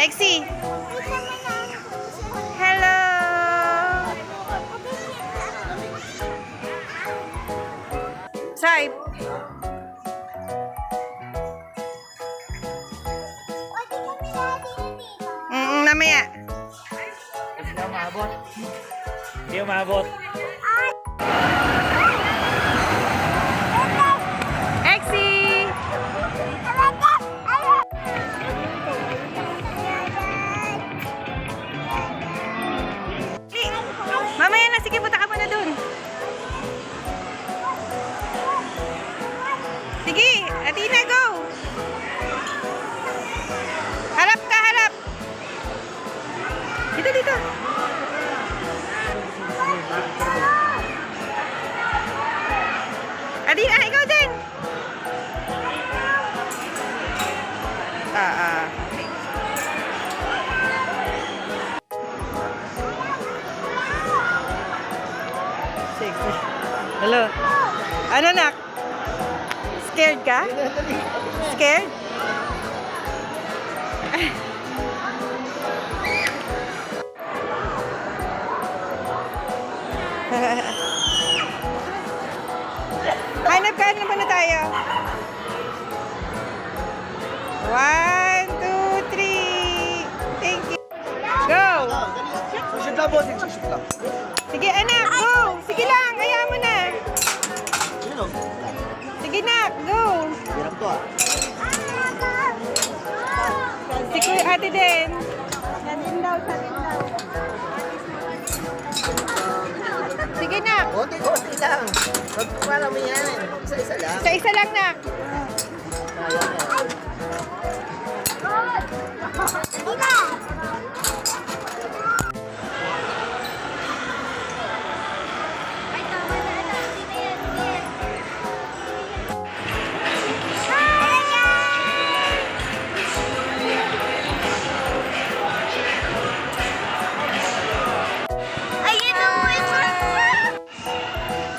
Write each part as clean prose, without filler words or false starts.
Exie. Hello. Sai. Mamaya. Hindi ako maabot. Hindi ako maabot. Exie. Mamaya na, sige, punta ka muna dun. Sige, Athena, go. Harap ka, harap. Dito, dito. Athena, ikaw din. Okay. Sexy. Hello. Ano, nak? Scared ka? Scared? Hanap ka naman na tayo. 1, 2, 3. Thank you. Go! Susunod lang, bossing. Susunod lang. Sige, anak, go! Sige lang, kaya mo na. Yun o. Sige, nak, go! Hirap to ah. Si Kuya Ate din. Sige, nak. Konti-konti lang. Huwag parang may yan eh. Isa-isa lang. Isa-isa lang, nak.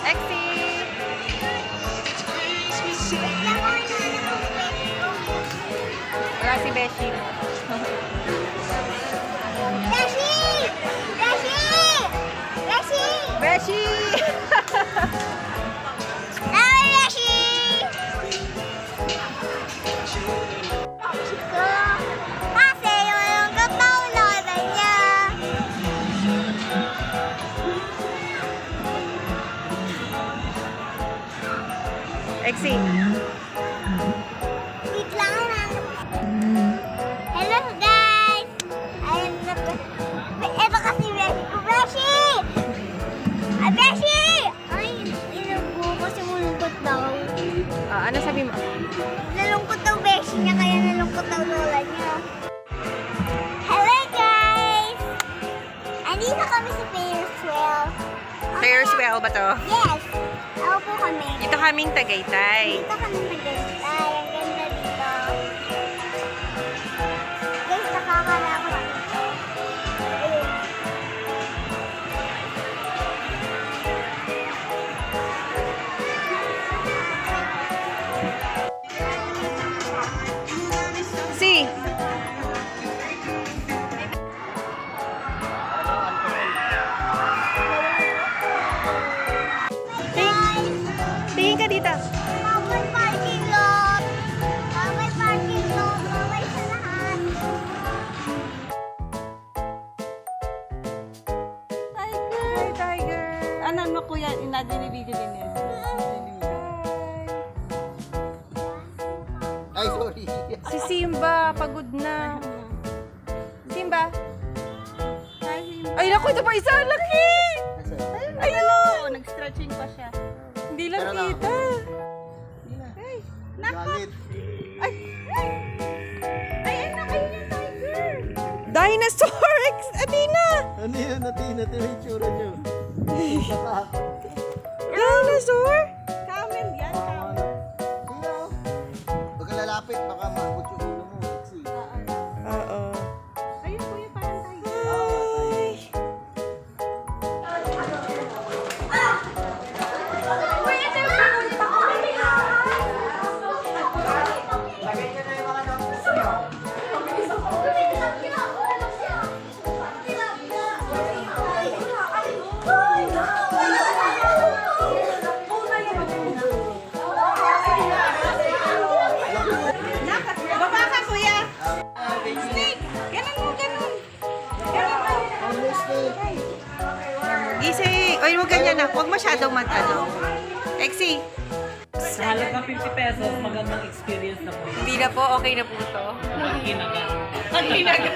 Exie. Wala si Beshi. Beshi! Exie. Hello guys! Ayun na po. Ito kasi Beshi ko. Beshi! Ay, Beshi! Ay, inubo kasi mulungkot daw. Ano sabi mo? Nalungkot daw Beshi niya, kaya nalungkot daw lola niya. Hello guys! Andito kami sa Ferris wheel. Ferris wheel ba to? Yes! Ako po kami. Dito kaming Tagaytay. Dito kami Tagaytay. Ang ganda dito. Guys, nakakalakot dito. Ayun. Si. Tingin ka dito. Bawal parking lot. Bawal parking lot. Bawal sa lahat. Tiger, tiger. Ano mo kuya, inadinibidyo din yan. Ay, sorry. Si Simba, pagod na. Simba. Ay, naku, ito pa isa. Laki! Ayun o, nag-stretching pa siya. Hindi lang Tara na. kita. Galit. Dinosaur! Athena! Ano yun? Natin yung tsura nyo. Dinosaur? Camel yan, camel. Huwag ka lalapit, baka maabot yung ulo mo. Exie. Oo. Ayun kuya, parang tayo. Ay. Oy, huwag ganyan na. Huwag masyadong mag-ano. Exi. Sa halaga 50 pesos, magandang experience na po. Hindi na po. Okay na po to. Kinaga. Ang hinaga.